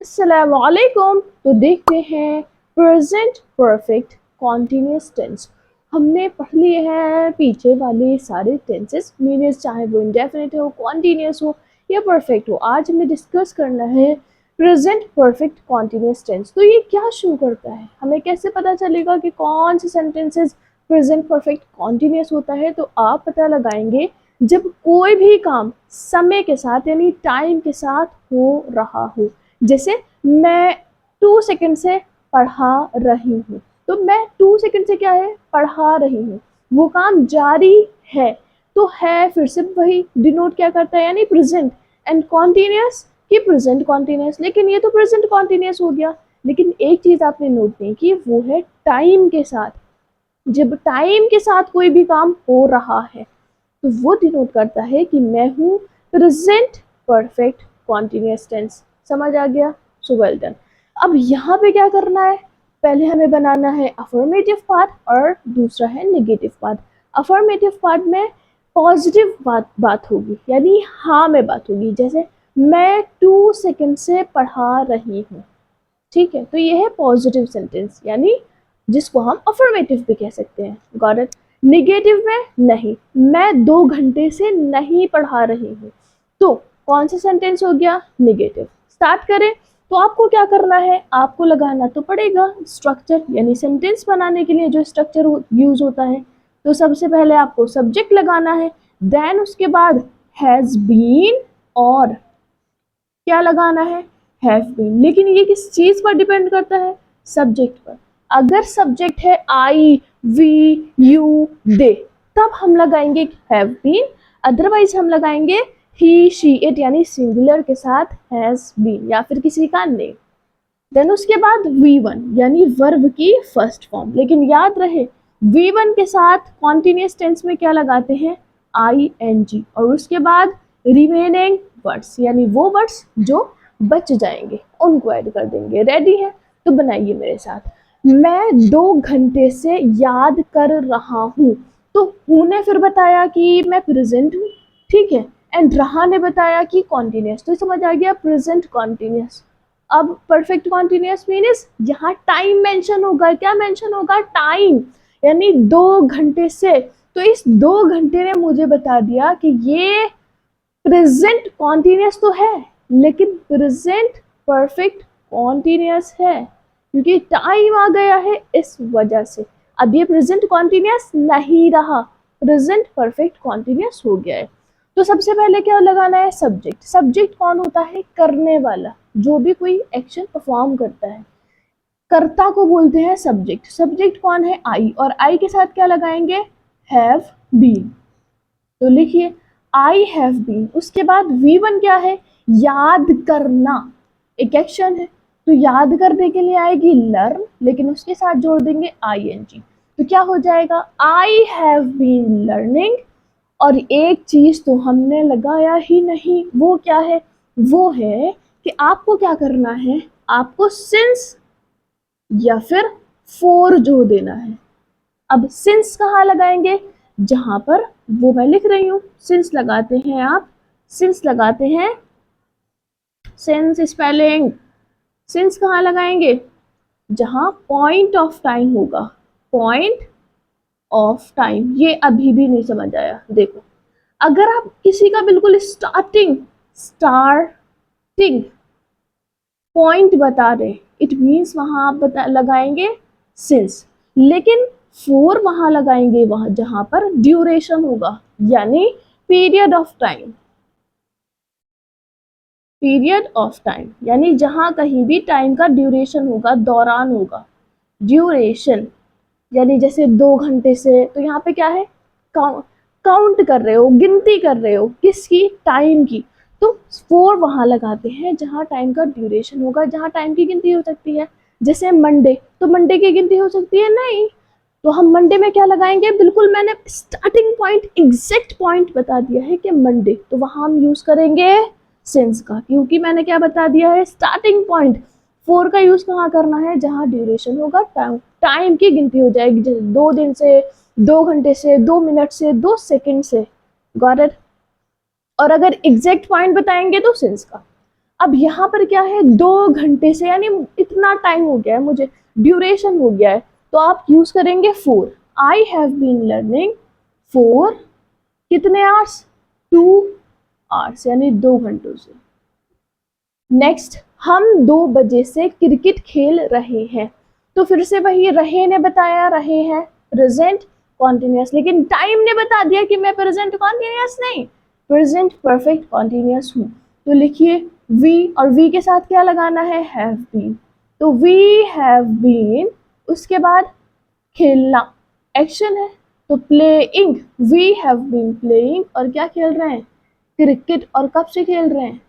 अस्सलामुअलैकुम। तो देखते हैं प्रेजेंट परफेक्ट कॉन्टिन्यूस टेंस। हमने पढ़ लिए हैं पीछे वाले सारे टेंसेस, मीन्स चाहे वो इंडेफिनिट हो, कॉन्टिन्यूस हो या परफेक्ट हो। आज हमें डिस्कस करना है प्रेजेंट परफेक्ट कॉन्टिन्यूस टेंस। तो ये क्या शो करता है, हमें कैसे पता चलेगा कि कौन से सेंटेंसेस प्रेजेंट परफेक्ट कॉन्टिन्यूस होता है? तो आप पता लगाएंगे जब कोई भी काम समय के साथ यानी टाइम के साथ हो रहा हो। जैसे मैं 2 सेकंड से पढ़ा रही हूँ, तो मैं 2 सेकंड से क्या है, पढ़ा रही हूँ। वो काम जारी है, तो है फिर से वही डिनोट क्या करता है, यानी प्रेजेंट। एंड कॉन्टिन्यूस कि प्रेजेंट कॉन्टिन्यूस, लेकिन ये तो प्रेजेंट कॉन्टिन्यूस हो गया। लेकिन एक चीज आपने नोट नहीं की, वो है टाइम के साथ। जब टाइम के साथ कोई भी काम हो रहा है तो वो डिनोट करता है कि मैं हूँ प्रेजेंट परफेक्ट कॉन्टिन्यूस टेंस। समझ आ गया? So well done. अब यहाँ पे क्या करना है, पहले हमें बनाना है अफर्मेटिव पार्ट और दूसरा है नेगेटिव पार्ट। अफर्मेटिव पार्ट में पॉजिटिव बात होगी, यानी हाँ में बात होगी। जैसे मैं 2 सेकंड से पढ़ा रही हूँ, ठीक है, तो ये है पॉजिटिव सेंटेंस, यानी जिसको हम अफर्मेटिव भी कह सकते हैं। Got it? निगेटिव में नहीं, मैं 2 घंटे से नहीं पढ़ा रही हूँ, तो कौन सा सेंटेंस हो गया? निगेटिव। स्टार्ट करें। तो आपको क्या करना है, आपको लगाना तो पड़ेगा स्ट्रक्चर, यानी सेंटेंस बनाने के लिए जो स्ट्रक्चर यूज होता है। तो सबसे पहले आपको सब्जेक्ट लगाना है, देन उसके बाद हैज बीन और क्या लगाना है, हैव बीन। लेकिन ये किस चीज पर डिपेंड करता है? सब्जेक्ट पर। अगर सब्जेक्ट है आई, वी, यू, दे, तब हम लगाएंगे हैव बीन। अदरवाइज हम लगाएंगे ही, शी, इट, यानी सिंगुलर के साथ हैज बीन या फिर किसी का नेम। देन उसके बाद V1 यानी वर्ब की फर्स्ट फॉर्म। लेकिन याद रहे V1 के साथ कॉन्टिन्यूस टेंस में क्या लगाते हैं? ING। और उसके बाद रिमेनिंग वर्ड्स यानी वो वर्ड्स जो बच जाएंगे उनको ऐड कर देंगे। रेडी है? तो बनाइए मेरे साथ। मैं 2 घंटे से याद कर रहा हूँ। तो हूँ ने फिर बताया कि मैं प्रेजेंट हूँ, ठीक है, एंड रहा ने बताया कि कॉन्टिन्यूस। तो समझ आ गया प्रेजेंट कॉन्टिन्यूस। अब परफेक्ट कॉन्टिन्यूस मीन्स यहाँ टाइम मेंशन होगा। क्या मेंशन होगा? टाइम, यानी 2 घंटे से। तो इस 2 घंटे ने मुझे बता दिया कि ये प्रेजेंट कॉन्टिन्यूस तो है, लेकिन प्रेजेंट परफेक्ट कॉन्टिन्यूस है, क्योंकि टाइम आ गया है इस वजह से। अब ये प्रेजेंट कॉन्टिन्यूस नहीं रहा, प्रेजेंट परफेक्ट कॉन्टिन्यूस हो गया है। तो सबसे पहले क्या लगाना है? सब्जेक्ट। सब्जेक्ट कौन होता है? करने वाला, जो भी कोई एक्शन परफॉर्म करता है, कर्ता को बोलते हैं सब्जेक्ट। सब्जेक्ट कौन है? आई, और आई के साथ क्या लगाएंगे? Have been. तो लिखिए आई हैव बीन। उसके बाद V1 क्या है? याद करना, एक एक्शन है। तो याद करने के लिए आएगी लर्न, लेकिन उसके साथ जोड़ देंगे ING। तो क्या हो जाएगा? I have been learning. और एक चीज तो हमने लगाया ही नहीं, वो क्या है? वो है कि आपको क्या करना है, आपको सिंस या फिर फोर जोड़ देना है। अब सिंस कहाँ लगाएंगे? जहां पर वो मैं लिख रही हूं, सिंस लगाते हैं आप, सिंस लगाते हैं, सिंस स्पेलिंग। सिंस कहाँ लगाएंगे? जहां पॉइंट ऑफ टाइम होगा, पॉइंट ऑफ टाइम। ये अभी भी नहीं समझ आया? देखो, अगर आप किसी का बिल्कुल स्टार्टिंग पॉइंट बता रहे, इट मीन्स वहां आप लगाएंगे सिंस। लेकिन फोर वहां लगाएंगे वहां जहां पर ड्यूरेशन होगा, यानी period of time. Period of time यानी जहां कहीं भी टाइम का ड्यूरेशन होगा, दौरान होगा। ड्यूरेशन यानी जैसे 2 घंटे से, तो यहाँ पे क्या है? काउंट कर रहे हो, गिनती कर रहे हो, किसकी? टाइम की। तो फोर वहां लगाते हैं जहां टाइम का ड्यूरेशन होगा, जहां टाइम की गिनती हो सकती है। जैसे मंडे, तो मंडे की गिनती हो सकती है? नहीं। तो हम मंडे में क्या लगाएंगे? बिल्कुल मैंने स्टार्टिंग पॉइंट, एग्जैक्ट पॉइंट बता दिया है कि मंडे, तो वहां हम यूज करेंगे सिंस का, क्योंकि मैंने क्या बता दिया है? Starting point. फोर का यूज कहाँ करना है? जहां ड्यूरेशन होगा, टाइम की गिनती हो जाएगी, जैसे 2 दिन से, 2 घंटे से, 2 मिनट से, 2 सेकंड से। Got it? और अगर एग्जैक्ट पॉइंट बताएंगे तो सिंस का। अब यहाँ पर क्या है, 2 घंटे से, यानी इतना टाइम हो गया है मुझे, ड्यूरेशन हो गया है, तो आप यूज करेंगे 4। I have been learning for कितने आवर्स, 2 आवर्स, यानी 2 घंटों से। नेक्स्ट, हम 2 बजे से क्रिकेट खेल रहे हैं, तो फिर से वही रहे ने बताया, रहे हैं प्रेजेंट कॉन्टिन्यूस, लेकिन टाइम ने बता दिया कि मैं प्रेजेंट कॉन्टिन्यूस नहीं, प्रेजेंट परफेक्ट कॉन्टिन्यूस हूँ। तो लिखिए वी, और वी के साथ क्या लगाना है, हैव बीन। तो वी हैव बीन, उसके बाद खेलना एक्शन है, तो playing, we have been playing, और क्या खेल रहे हैं, क्रिकेट। और कब से खेल रहे हैं,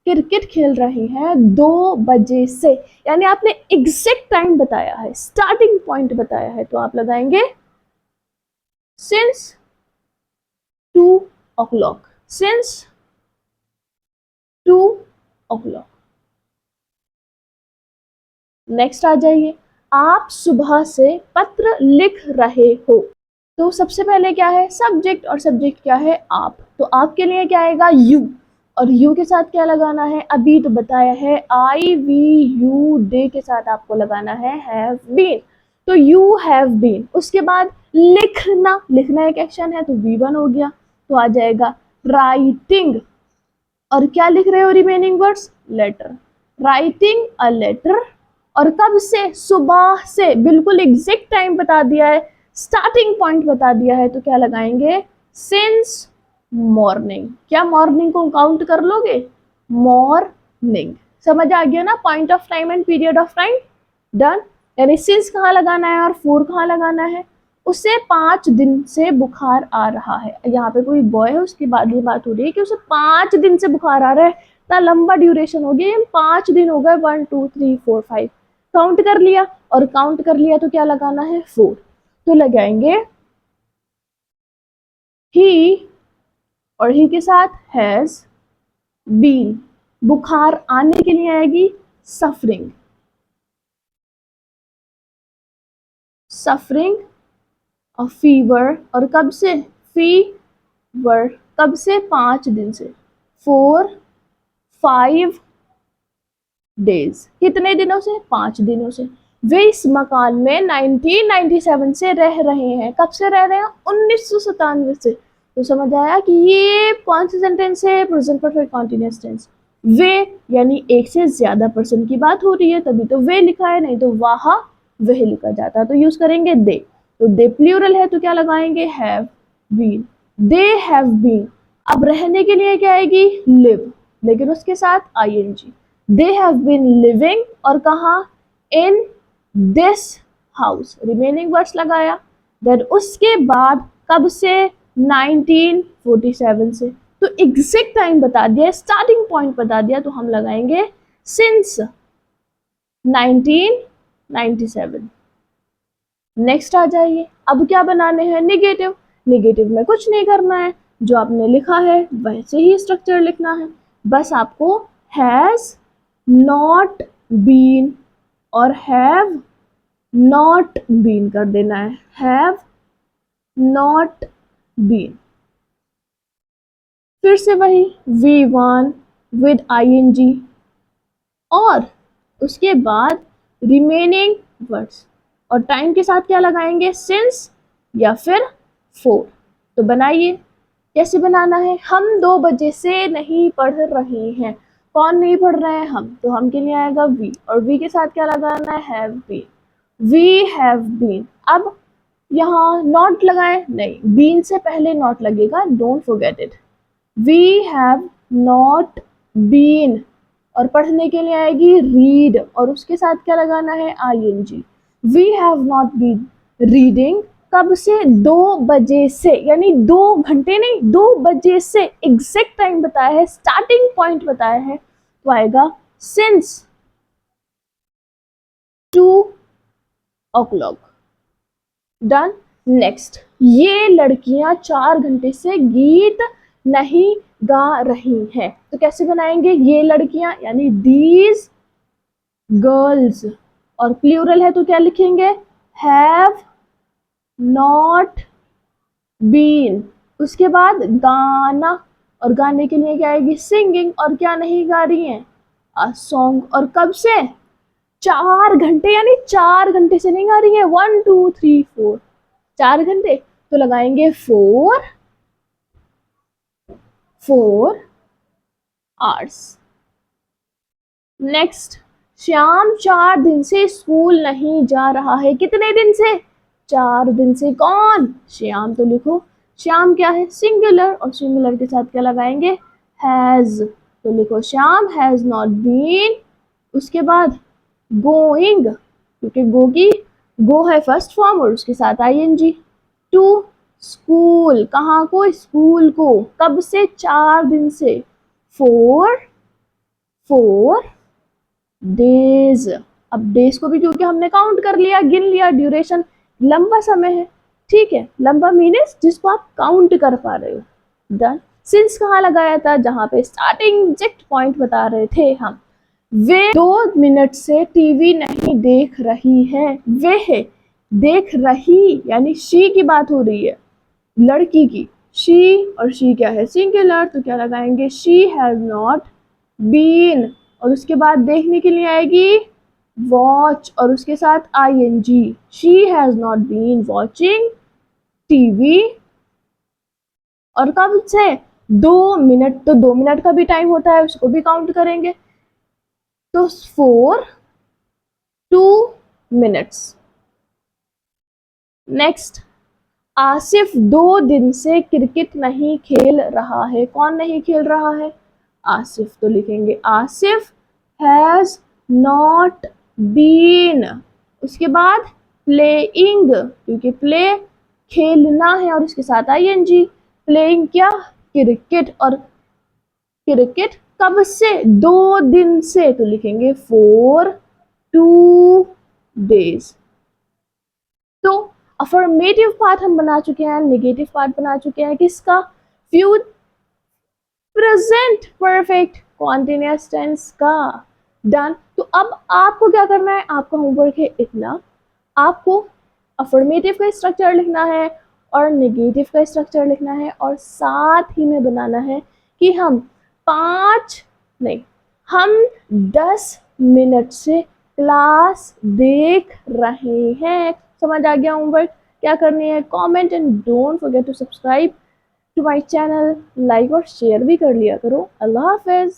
क्रिकेट खेल रहे हैं 2 बजे से, यानी आपने एग्जैक्ट टाइम बताया है, स्टार्टिंग पॉइंट बताया है, तो आप लगाएंगे since 2 o'clock, since 2 o'clock। Next आ जाइए, आप सुबह से पत्र लिख रहे हो, तो सबसे पहले क्या है, सब्जेक्ट, और सब्जेक्ट क्या है, आप, तो आपके लिए क्या आएगा, यू, और यू के साथ क्या लगाना है, अभी तो बताया है, आई वी यू दे के साथ आपको लगाना है हैव बीन, तो यू हैव बीन। उसके बाद लिखना, लिखना एक एक्शन है, तो V1 हो गया, तो आ जाएगा राइटिंग, और क्या लिख रहे हो, remaining words, letter, writing a letter, और कब से, सुबह से, बिल्कुल एग्जैक्ट टाइम बता दिया है, स्टार्टिंग पॉइंट बता दिया है, तो क्या लगाएंगे, सिंस मॉर्निंग। क्या मॉर्निंग को काउंट कर लोगे, मॉर्निंग, समझ आ गया ना, point of time and period of time, done. यानी सिंस कहाँ लगाना है और फोर कहाँ लगाना है, उसे 5 दिन से बुखार आ रहा है, यहाँ पे कोई बॉय है, उसके बाद ये बात हो रही है कि उसे 5 दिन से बुखार आ रहा है, इतना लंबा ड्यूरेशन हो गया, 5 दिन हो गए, 1 2 3 4 5 काउंट कर लिया, और काउंट कर लिया तो क्या लगाना है, 4, तो लगाएंगे ही, और ही के साथ हैज बीन, बुखार आने के लिए आएगी सफरिंग, सफरिंग अ फीवर, और कब से, फीवर, कब से, 5 दिन से, 4 5 डेज, कितने दिनों से, 5 दिनों से। वे इस मकान में 1997 से रह रहे हैं, कब से रह रहे हैं, 1997 से। तो समझ आया कि ये कौन सा सेंटेंस है, प्रेजेंट परफेक्ट कॉन्टिन्यूअस टेंस। वे यानी एक से ज्यादा पर्सन की बात हो रही है, तभी तो वे लिखा है, नहीं तो वह वह लिखा जाता, तो यूज करेंगे दे, तो दे प्लूरल है, तो क्या लगाएंगे, have been, they have been. अब रहने के लिए क्या आएगी, लिव, लेकिन उसके साथ ING, they have been living, और कहा, in this house, remaining words लगाया, देन उसके बाद कब से, 1947 से, तो एग्जैक्ट टाइम बता दिया, स्टार्टिंग पॉइंट बता दिया, तो हम लगाएंगे सिंस 1997। नेक्स्ट आ जाइए, अब क्या बनाने हैं, निगेटिव, निगेटिव में कुछ नहीं करना है, जो आपने लिखा है वैसे ही स्ट्रक्चर लिखना है, बस आपको हैज नॉट बीन और हैव नॉट बीन कर देना है, हैव नॉट बीन। फिर से वही V1 विद ING, और उसके बाद रिमेनिंग वर्ड्स, और टाइम के साथ क्या लगाएंगे, सिंस या फिर 4। तो बनाइए, कैसे बनाना है, हम 2 बजे से नहीं पढ़ रहे हैं, कौन नहीं पढ़ रहे हैं, हम, तो हम के लिए आएगा वी, और वी के साथ क्या लगाना है, have been, we have been. अब यहाँ नॉट लगाएं, नहीं, बीन से पहले नॉट लगेगा, don't forget it, we have not been, और पढ़ने के लिए आएगी रीड, और उसके साथ क्या लगाना है, ING, we have not been reading, कब से, 2 बजे से, यानी 2 घंटे नहीं, 2 बजे से, एग्जैक्ट टाइम बताया है, स्टार्टिंग पॉइंट बताया है, तो आएगा सिंस 2 o'clock, डन। नेक्स्ट, ये लड़कियां 4 घंटे से गीत नहीं गा रही हैं, तो कैसे बनाएंगे, ये लड़कियां यानी दीज गर्ल्स, और प्लूरल है तो क्या लिखेंगे, हैव नॉट बीन, उसके बाद गाना, और गाने के लिए क्या आएगी, सिंगिंग, और क्या नहीं गा रही हैं, अ सॉन्ग। और कब से? 4 घंटे, यानी 4 घंटे से नहीं आ रही है 1 2 3 4, 4 घंटे, तो लगाएंगे 4 आवर्स। नेक्स्ट, श्याम 4 दिन से स्कूल नहीं जा रहा है। कितने दिन से? 4 दिन से। कौन? श्याम। तो लिखो श्याम क्या है? सिंगुलर, और सिंगुलर के साथ क्या लगाएंगे? हैज। तो लिखो श्याम हैज नॉट बीन, उसके बाद गोइंग, क्योंकि गो की गो है फर्स्ट फॉर्म और उसके साथ आईएनजी, टू स्कूल। कहाँ को? स्कूल को। कब से? 4 दिन से। Four 4 days. अब डेज को भी क्योंकि हमने काउंट कर लिया, गिन लिया, ड्यूरेशन लंबा समय है, ठीक है, लंबा मीन्स जिसको आप काउंट कर पा रहे हो। डन। सिंस कहाँ लगाया था? जहां पे स्टार्टिंग एग्जैक्ट पॉइंट बता रहे थे हम। वे 2 मिनट से टीवी नहीं देख रही है। वे देख रही यानी शी की बात हो रही है, लड़की की। शी, और शी क्या है? सिंगुलर, तो क्या लगाएंगे? शी हैज नॉट बीन, और उसके बाद देखने के लिए आएगी वॉच, और उसके साथ ING. She has not been watching TV. और कब से? 2 मिनट, तो 2 मिनट का भी टाइम होता है, उसको भी काउंट करेंगे। तो 4 2 मिनट्स। नेक्स्ट, आसिफ 2 दिन से क्रिकेट नहीं खेल रहा है। कौन नहीं खेल रहा है? आसिफ। तो लिखेंगे आसिफ हैज नॉट बीन, उसके बाद प्लेइंग, क्योंकि प्ले खेलना है और उसके साथ आईएनजी। प्लेइंग क्या? क्रिकेट। और क्रिकेट कब से? 2 दिन से, तो लिखेंगे 4 2 डेज। तो अफर्मेटिव पार्ट हम बना चुके हैं, नेगेटिव पार्ट बना चुके हैं किसका? Future present perfect continuous tense का। डन। तो अब आपको क्या करना है? आपका होमवर्क है इतना, आपको अफर्मेटिव का स्ट्रक्चर लिखना है और नेगेटिव का स्ट्रक्चर लिखना है, और साथ ही में बनाना है कि हम 5 नहीं, हम 10 मिनट से क्लास देख रहे हैं। समझ आ गया होमवर्क? क्या करनी है? Comment and don't forget to subscribe to my channel, like और शेयर भी कर लिया करो। अल्लाह हाफिज।